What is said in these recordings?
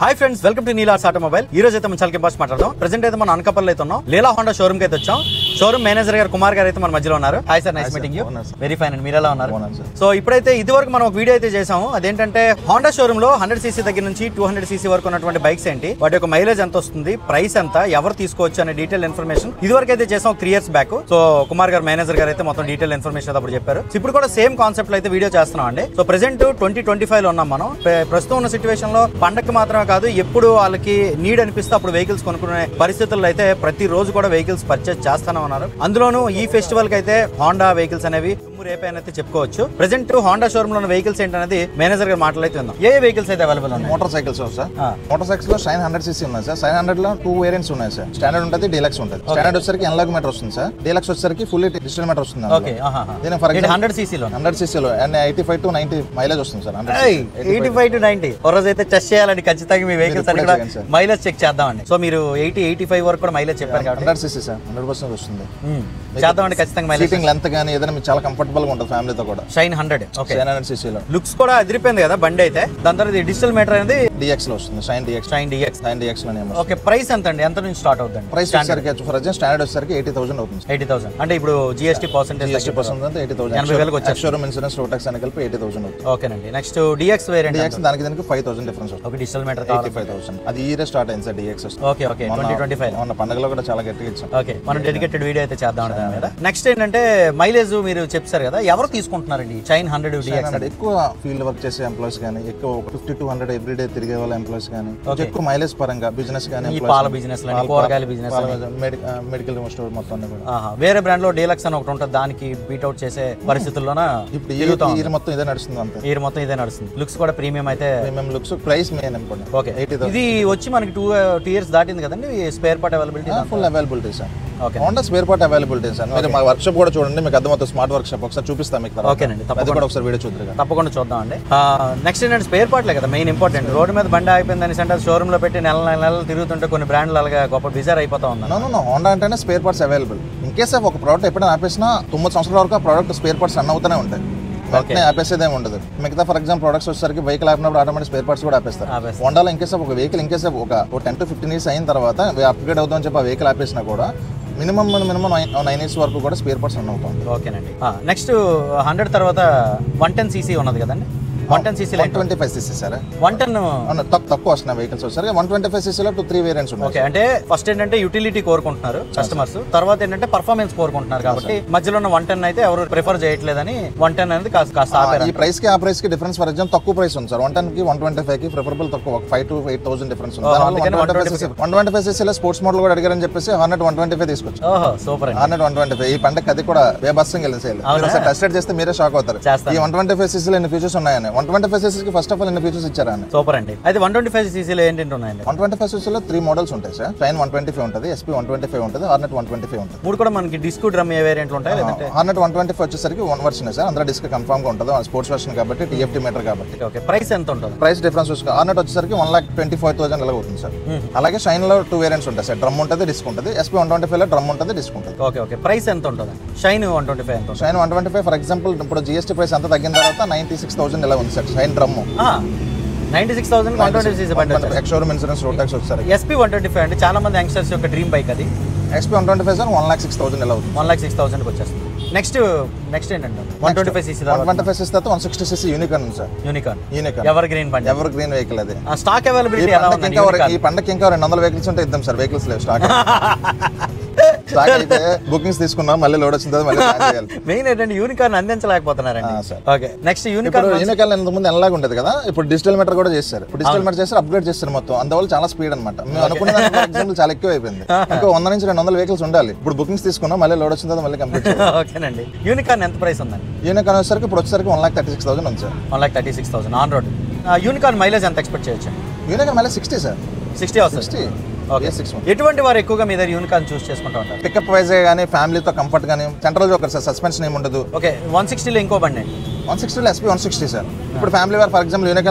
Hi friends, welcome to Neela's automobile. ఈ రోజు అయితే మనం చాలా బాస్ మాట్లాడదాం. ప్రెజెంట్ అయితే మనం అనకాపల్లి అయితే ఉన్నాం. లీలా హోండా షోరూమ్ కి అయితే వచ్చాం. షోరూమ్ మేనేజర్ గారు కుమార్ గారు అయితే మన మధ్యలో ఉన్నారు. Hi sir, nice meeting you. Very fine అండి, మీరు ఎలా ఉన్నారు? సో ఇప్పుడైతే ఇది వరకు మనం ఒక వీడియో అయితే చేసాము. అదేంటంటే హోండా షోరూమ్ లో 100cc దగ్గర నుంచి 200cc వరకు ఉన్నటువంటి బైక్స్ ఏంటి, వాటి యొక్క మైలేజ్ ఎంత వస్తుంది, ప్రైస్ ఎంత, ఎవరు తీసుకోవచ్చు అనే డీటెయిల్ ఇన్ఫర్మేషన్ ఇది వరకు అయితే చేసాం 3 years బ్యాక్. సో కుమార్ గారు మేనేజర్ గారు అయితే మొత్తం డీటెయిల్ ఇన్ఫర్మేషన్ అప్పుడు చెప్పారు. ఇప్పుడు కూడా సేమ్ కాన్సెప్ట్ లో అయితే వీడియో చేస్తున్నాం అండి. సో ప్రెసెంట్ 2025 లో ఉన్నాం మనం. ప్రస్తుతం ఉన్న సిచ్యువేషన్ లో పండగకి మాత్రమే కాదు, ఎప్పుడు వాళ్ళకి నీడ్ అనిపిస్తే అప్పుడు వెహికల్స్ కొనుక్కునే పరిస్థితుల్లో అయితే ప్రతి రోజు కూడా వెహికల్స్ పర్చేస్ చేస్తానే ఉన్నారు. అందులోనూ ఈ ఫెస్టివల్ కి అయితే హోండా వెహికల్స్ అనేవి రేపైతే చెప్పుకోవచ్చు. ప్రెసెంట్ హోండా షోరూమ్ లో ఉన్న వెహికల్స్ ఏంటనేది మేనేజర్ గారు మాట్లాడుతూ ఉందాం. ఏ వెహికల్స్ అయితే అవైలబుల్ ఉన్నాయి? Motor cycles sir. Motor cycles లో షైన్ 100cc ఉన్నాయి సార్. షైన్ 100 లో 2 వేరియంట్స్ ఉన్నాయి సార్. స్టాండర్డ్ ఉంటుంది, డీలక్స్ ఉంటుంది. స్టాండర్డ్ వచ్చేసరికి ఎనలాగ్ మీటర్ వస్తుంది సార్. డీలక్స్ వచ్చేసరికి ఫుల్ డిజిటల్ మీటర్ వస్తుంది. ఓకే, దీని ఫర్ ఎగ్జాంపుల్ 100cc లో అండ్ 85 to 90 మైలేజ్ వస్తుంది సార్. 85 to 90 ఒక రోజు అయితే టెస్ట్ చేయాలండి ఖచ్చితంగా. మీ వెహికల్స్ అన్ని కూడా మైలేజ్ చెక్ చేద్దామండి. సో మీరు 80-85 వరకు కూడా మైలేజ్ చెప్పారు కాబట్టి 100cc సార్ 100% వస్తుంది. చేద్దామండి ఖచ్చితంగా. మైలేజ్ సీటింగ్ లెంత్ గానీ ఏదైనా మీకు చాలా కంఫర్టబుల్ గా ఉంటుంది ఫ్యామిలీతో కూడా. షైన్ 100 ఓకే, షైన్ 100cc లో లుక్స్ కూడా అదిరిపోయింది కదా బండి అయితే. దాని తర్వాత డిజిటల్ మీటర్ అనేది DX లో వస్తుంది. షైన్ DX లోనే. ఓకే, ప్రైస్ ఎంత అండి? ఎంత నుంచి స్టార్ట్ అవుతుంది? ప్రైస్ వచ్చేసరికి ఫర్ ఎగ్జాంపుల్ స్టాండర్డ్ వచ్చేసరికి 80,000 అవుతుంది. 80,000 అంటే ఇప్పుడు GST పర్సెంటేజ్ 80,000 80,000 వచ్చేది. షోరూమ్ ఇన్సూరెన్స్ రోడ్ టాక్స్ అని కలిపి 80,000 అవుతుంది. ఓకేనండి. Next DX variant. DX దానికి 5,000 డిఫరెన్స్ వస్తుంది. ఒక డిజిటల్ మీటర్ 85,000. అది ఈ ఇయర్ స్టార్ట్ అయింది సార్ DX. ఓకే 2025 మొన్న పండుగలో కూడా చాలా గట్టిగా ఇచ్చాం. ఓకే, మనం డెడికేటెడ్ వీడియో అయితే చేద్దాం దాని మీద. నెక్స్ట్ ఏంటంటే మైలేజ్ మీరు చెప్పారు కదా, ఎవరు తీసుకుంటున్నారండి షైన్ 100 DX? ఎక్కువ ఫీల్డ్ వర్క్ చేసే ఎంప్లాయీస్ కానీ, ఎక్కువ 50 to 100 ఎవ్రీడే తిరిగే వాళ్ళ ఎంప్లాయీస్ కానీ, ఎక్కువ మైలేజ్ పరంగా బిజినెస్ కానీ, పాల బిజినెస్, కూరగాయల బిజినెస్, మెడికల్ స్టోర్ మొత్తం కూడా వేరే బ్రాండ్ లో డీలక్స్ అని ఒకటి ఉంటుంది, దానికి బీట్ అవుట్ చేసే పరిస్థితుల్లోన ఇప్పుడు ఈ మొత్తం ఇదే నడుస్తుంది. అంతే, ఈ మొత్తం ఇదే నడుస్తుంది. లుక్స్ కూడా ప్రీమియం అయితే. Premium looks, price main important. Okay, ఇది వచ్చి మనకి 2 years దాటింది కదండి. Spare part availability full availability sir. Okay, Honda spare part availability sir. మీరు మా వర్క్ షాప్ కూడా చూడండి, మీకు అర్థమవుతుంది. స్మార్ట్ వర్క్ షాప్ ఒకసారి చూపిస్తాం మీకు. ఓకేనండి, అది కూడా ఒకసారి వీడియో చూద్దరు. తప్పకుండా చూద్దాం అండి. నెక్స్ట్ ఏంటంటే స్పేర్ పార్ట్లే కదా మెయిన్ ఇంపార్టెంట్. రోడ్డు మీద బండి అయిపోయిందని సెంటర్ షోరూమ్ లో పెట్టి నెలలు తిరుగుతుంటే కొన్ని బ్రాండ్లు అలాగా గొప్ప బిజార్ అయిపోతా ఉంది. హోండా అంటేనే spare parts available. In case ఒక ప్రోడక్ట్ ఎప్పుడైనా ఆపేసినా 9 సంవత్సరాల వరకు ఆ ప్రోడక్ట్ స్పేర్ పార్ట్స్ రన్ అవుతూనే ఉంటాయి. వెంటనే ఆపేసేది ఏమి ఉండదు. మిగతా ఫర్ ఎగ్జాంపుల్ ప్రొడక్ట్స్ వచ్చేసరికి వెహికల్ ఆపినప్పుడు ఆటోమేటిక్ స్పేర్ పార్ట్స్ కూడా ఆపేస్తారు. హోండాలో ఇన్కేస్ ఒక వెహికల్ ఇన్కేస్ ఒక 10 to 15 years అయిన తర్వాత అప్గ్రేడ్ అవుతామని చెప్పి ఆ వెహికల్ ఆపేసినా కూడా మినిమం 9 years వరకు కూడా స్పేర్ పార్ట్స్ రన్ అవుతాం. ఓకేనండి. నెక్స్ట్ 100 తర్వాత 110cc ఉన్నది కదండి. 110cc 125cc sir. 110 తక్కువ వస్తున్నాయి వెహికల్స్ వచ్చేసరికి 125cc లో 2-3 వేరియంట్స్ ఉన్నాయి. ఓకే, అంటే ఫస్ట్ ఏంటంటే యూటిలిటీ కోరుకుంటున్నారు కస్టమర్స్, తర్వాత ఏంటంటే పర్ఫార్మెన్స్ కోరుకుంటున్నారు. కాబట్టి మధ్యలో ఉన్న 110 అయితే ఎవరు ప్రిఫర్ చేయట్లేదని 110 అనేది కాస్త ఆపారు. ఈ ప్రైస్ కి ఆ ప్రైస్ కి డిఫరెన్స్ ఫర్ ఎగ్జాంపుల్ తక్కువ ప్రైస్ ఉంది సార్. 110 కి 125 కి ప్రిఫరబుల్ తక్కువ 5,000 to 8,000 డిఫరెన్స్ ఉంది. 125cc లో స్పోర్ట్స్ మోడల్ కూడా అడిగారని చెప్పేసి 125 తీసుకొచ్చు. సూపర్. 125 ఈ పంటకి అది కూడా బేబస్సంగా వెళ్ళి టెస్ట్ చేస్తే మీరే షాక్ అవుతారు. ఈ 125cc లో ఎన్ని ఫీచర్స్ ఉన్నాయని. 125cc కి ఫస్ట్ ఆఫ్ ఆల్ ఎన్ని ఫీచర్స్ ఇచ్చారా? సూపర్ అండి. అయితే 125cc లో ఏంటంటే ఉన్నాయండి? 125cc లో 3 మోడల్స్ ఉంటాయి సార్. షైన్ 125 ఉంటుంది, SP 125 ఉంటుంది, హార్నెట్ 125 ఉంటుంది. మూడు కూడా మనకి డిస్క్ డ్రమ్ ఏ వేరియంట్లు ఉంటాయి లేదంటే? హార్నెట్ 125 వచ్చేసరికి 1 వర్షన్ సార్. అందులో డిస్క్ కన్ఫర్మ్ గా ఉంటుంది, స్పోర్ట్స్ వర్షన్ కాబట్టి, TFT మీటర్ కాబట్టి. ఓకే, ప్రైస్ ఎంత ఉంటుంది? ప్రైస్ డిఫరెన్స్ వచ్చి హార్నెట్ వచ్చేసరికి 1,25,000 అలా అవుతుంది సార్. అలాగే షైన్ లో 2 వేరియంట్స్ ఉంటాయి సార్. డ్రమ్ ఉంటుంది, డిస్క్ ఉంటుంది. SP 125 లో డ్రమ్ ఉంటుంది, డిస్క్ ఉంటుంది. ఓకే, ప్రైస్ ఎంత ఉంటుంది? షైన్ 125 ఎంత? షైన్ 125 ఫర్ ఎగ్జాంపుల్ ఇప్పుడు GST ప్రైస్ అంతా తగ్గిన తర్వాత 96,000 ఇలా ఉంది సార్. షైన్ డ్రమ్ 96,000 125cc బండి. షోరూమ్ ఇన్సూరెన్స్ రోడ్ టాక్స్ వచ్చేసరికి. SP 125 అంటే చాలా మంది యంగ్స్టర్స్ యొక్క డ్రీమ్ బైక్ అది. SP 125 సార్ 1,06,000 ఇలా అవుతుంది. 1,06,000 కి వచ్చేస్తుంది. నెక్స్ట్ ఏంటంటే 125cc 125cc తర్వాత 160cc యూనికార్న్ ఉంది సార్. యూనికార్న్ ఎవర్ గ్రీన్ బండి. ఎవర్ గ్రీన్ వెహికల్ అది. స్టాక్ అవైలబిలిటీ ఎలా ఉంది? ఈ పండకి ఇంకా 200 వెహికల్స్ ఉంటే ఇద్దాం సార్. వెహికల్స్ లేవు స్టాక్. అయితే బుకింగ్స్ తీసుకున్నాం, మళ్ళీ లోడ్ వచ్చిన తర్వాత మళ్ళీ చేయాలి. మెయిన్ ఏంటంటే యూనికార్న్ అందించలేకపోతున్నారండి. ఓకే, నెక్స్ట్ యూనికార్న్ ఇంతకు ముందు ఎలాగా ఉండేది కదా, ఇప్పుడు డిజిటల్ మీటర్ కూడా చేశారు. డిజిటల్ మీటర్ చేస్తారు, అప్గ్రేడ్ చేస్తారు మొత్తం. అందువల్ల చాలా స్పీడ్ అనమాట. మేము అనుకున్న ఎగ్జాంపుల్ చాలా ఎక్కువ అయిపోయింది. ఇంకా 100 నుంచి 200 వెహికల్స్ ఉండాలి. ఇప్పుడు బుకింగ్స్ తీసుకున్నాం, మళ్ళీ లోడ్ వచ్చిన తర్వాత మళ్ళీ కంప్లీట్. ఓకేనండి. యూనికార్న్ ఎంత ప్రైస్ ఉందండి? యూనికార్న్ వచ్చేసరికి ఇప్పుడు వచ్చేసరికి 1,36,000 ఉంది sir. 1,36,000 on road. Unicorn mileage ఎంత ఎక్స్పెక్ట్ చేయొచ్చు? Unicorn mileage 60 sir. 60 వస్తుంది. ఎటువంటి వారు ఎక్కువగా మీ దగ్గర యూనికార్న్ చూస్ చేసుకుంటా ఉంటారు? పికప్ వైజ్ గానీ, ఫ్యామిలీతో కంఫర్ట్ గానీ, సెంట్రల్ జోకర్ సార్, సస్పెన్షన్ ఏమి ఉండదు. ఓకే, 160లో ఇంకో బండి 160 SP 160 సార్. ఇప్పుడు family war for example unique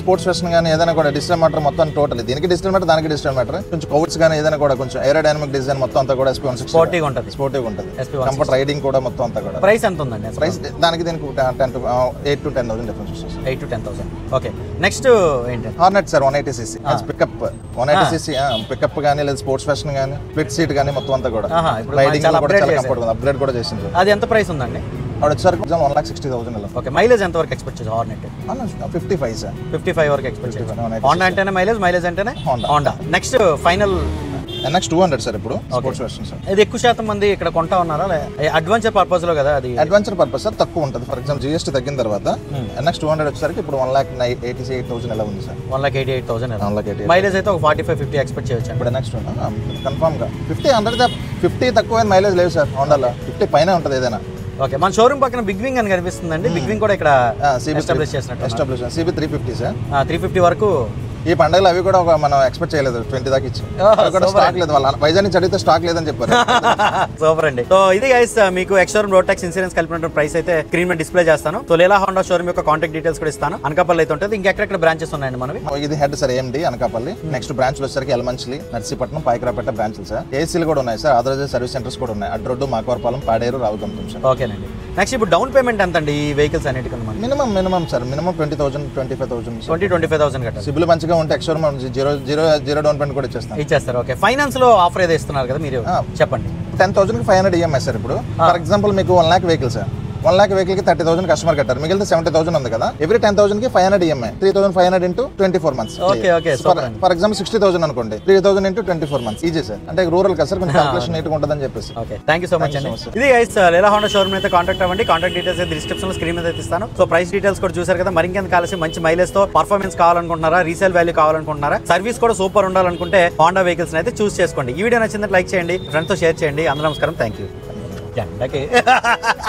sports version కానీ ఏదైనా కూడా డిజిటల్ మీటర్ మొత్తం టోటల్ దీనికి డిజిటల్ మీటర్ దానికి డిజిటల్ మీటర్ కొంచెం కౌట్స్ కానీ ఏదైనా కూడా కొంచెం ఏరోడైనమిక్ డిజైన్ మొత్తం అంతా కూడా SP 160 స్పోర్టివ్ ఉంటుంది. స్పోర్టివ్ ఉంటుంది. కంఫర్ట్ రైడింగ్ కూడా మొత్తం అంతా కూడా. ప్రైస్ ఎంత ఉందండి? ప్రైస్ దానికి దీనికి 8 to 10,000 డిఫరెన్స్ వస్తుంది. 8 to 10,000. ఓకే, నెక్స్ట్ ఏంటి? Hornet sir 180cc pickup 180cc pickup కానీ లేదా స్పోర్ట్స్ వెర్షన్ కానీ స్ప్లిట్ సీట్ కానీ మొత్తం అంతా కూడా రైడింగ్ కూడా చాలా కంఫర్ట్ ఉంది. అప్గ్రేడ్ కూడా చేసింది. అది ఎంత ప్రైస్ ఉందండి? అక్కడ వచ్చేసరికి 1,60,000. ఓకే, మైలేజ్ ఎంత వరకు ఎక్స్పెక్ట్ చేసావు హార్నెట్? 55 సార్. 55 వరకు ఎక్స్పెక్ట్ చేసావు. హోండా అంటేనే మైలేజ్ అంటేనే Honda. Next final NX 200 sir. ఇప్పుడు స్పోర్ట్స్ వెర్షన్ సార్. ఇది ఎక్కువ శాతం మంది ఇక్కడ కొంటా ఉన్నారా? అడ్వెంచర్ పర్పస్ లో కదా అది? అడ్వెంచర్ పర్పస్ సార్ తక్కువ ఉంటుంది. ఫర్ ఎగ్జాంపుల్ GST తగ్గిన తర్వాత NX 200 వచ్చేసరికి ఇప్పుడు 1,88,000 ఎలా ఉంది సార్. 1,88,000. మైలేజ్ అయితే ఒక 45-50 ఎక్స్పెక్ట్ చేయొచ్చు. ఇప్పుడు NX 200 కన్ఫర్మ్ గా 50 తక్కువ మైలేజ్ లేదు సార్. హోండాలో 50 పైన ఉంటుంది ఏదైనా. ఓకే, మన షోరూమ్ పక్కన బిగ్ వింగ్ అని కనిపిస్తుందండి. బిగ్ వింగ్ కూడా ఇక్కడ ఎస్టాబ్లిష్ చేసినట్టు. CB 350 sir. 350 వరకు. ఈ పండుగలు అవి కూడా మనం ఎక్స్పెక్ట్ చేయలేదు. 20 దాకా ఇచ్చి స్టాక్ లేదు. వాళ్ళ వైజాగ్ నుంచి అడిగితే స్టాక్ లేదని చెప్పారు. సూపర్ అండి. సో ఇది గైస్ మీకు ఎక్స్షోరూమ్ రోడ్ ట్యాక్స్ ఇన్సూరెన్స్ కలిపిన ప్రైస్ అయితే స్క్రీన్ మీద డిస్ప్లే చేస్తాను. సో లీలా హోండా షోరూమ్ యొక్క కాంటాక్ట్ డీటెయిల్స్ కూడా ఇస్తాను. అనకాపల్లి అయితే ఉంటుంది. ఇంకెక్కడెక్కడ బ్రాంచెస్ ఉన్నాయండి మనవి? ఇది head sir AMD Anakapalli. Next branch వచ్చేసరికి ఎలమంచిలి, నర్సీపట్నం, పాయకరాపేట బ్రాంచ్లు సార్. ఏసీలు కూడా ఉన్నాయి సార్. ఆథరైజ్డ్ సర్వీస్ సెంటర్స్ కూడా ఉన్నాయి. అడ్రోడ్డు, మాకవరపాలెం, పాడేరు, రావుగంతం సార్. ఓకేనండి. నెక్స్ట్ ఇప్పుడు డౌన్ పేమెంట్ ఎంత అండి ఈ వెహికల్స్ అన్నిటికన్నా? మినిమం సార్ 20,000 25,000 25,000 కట్టాలి. సిబిల్ మంచిగా ఉంటే ఎక్స్షోరూమ్ జీరో డౌన్ పేమెంట్ కూడా ఇచ్చేస్తారు. ఓకే, ఫైనాన్స్ లో ఆఫర్ ఏదో ఇస్తున్నారు కదా మీరు చెప్పండి. 10,000 500 EMI సార్. ఇప్పుడు ఫర్ ఎగ్జాంపుల్ మీకు 1 lakh vehicle sir. 1 lakh vehicle కి 30,000 కస్టమర్ కట్టారు. మిగిలితే 70,000 ఉంది కదా. ఎవ్రీ 10,000 కి 500 EMI. 3,500 into 24 months. For example 60,000 అనుకోండి. 3,000 into 24 months. Easy sir. అంటే రూరల్ కదా సార్, కొంచెం క్యాల్కులేషన్ నీట్ గా ఉంటుందని చెప్పేసి. Okay, thank you so much అండి. ఇది గైస్ లీలా హోండా షోరూమ్ అయితే కాంటాక్ట్ అవ్వండి. కాంటాక్ట్ డీటెయిల్స్ అయితే డిస్క్రిప్షన్ లో స్క్రీన్ మీద అయితే ఇస్తాను. సో ప్రైస్ డీటెయిల్స్ కూడా చూసారు కదా. మరి ఇంకెంత కావాల్సి మంచి మైలేజ్ తో పర్ఫార్మెన్స్ కావాలనుకుంటున్నారా, రీసేల్ వాల్యూ కావాలనుకుంటున్నారా, సర్వీస్ కూడా సూపర్ ఉండాలనుకుంటే హోండా వెహికల్స్ అయితే చూస్ చేసుకోండి. ఈ వీడియో నచ్చిందంటే లైక్ చేయండి, ఫ్రెండ్స్ తో షేర్ చేయండి. అందరూ నమస్కారం, థ్యాంక్ యూ.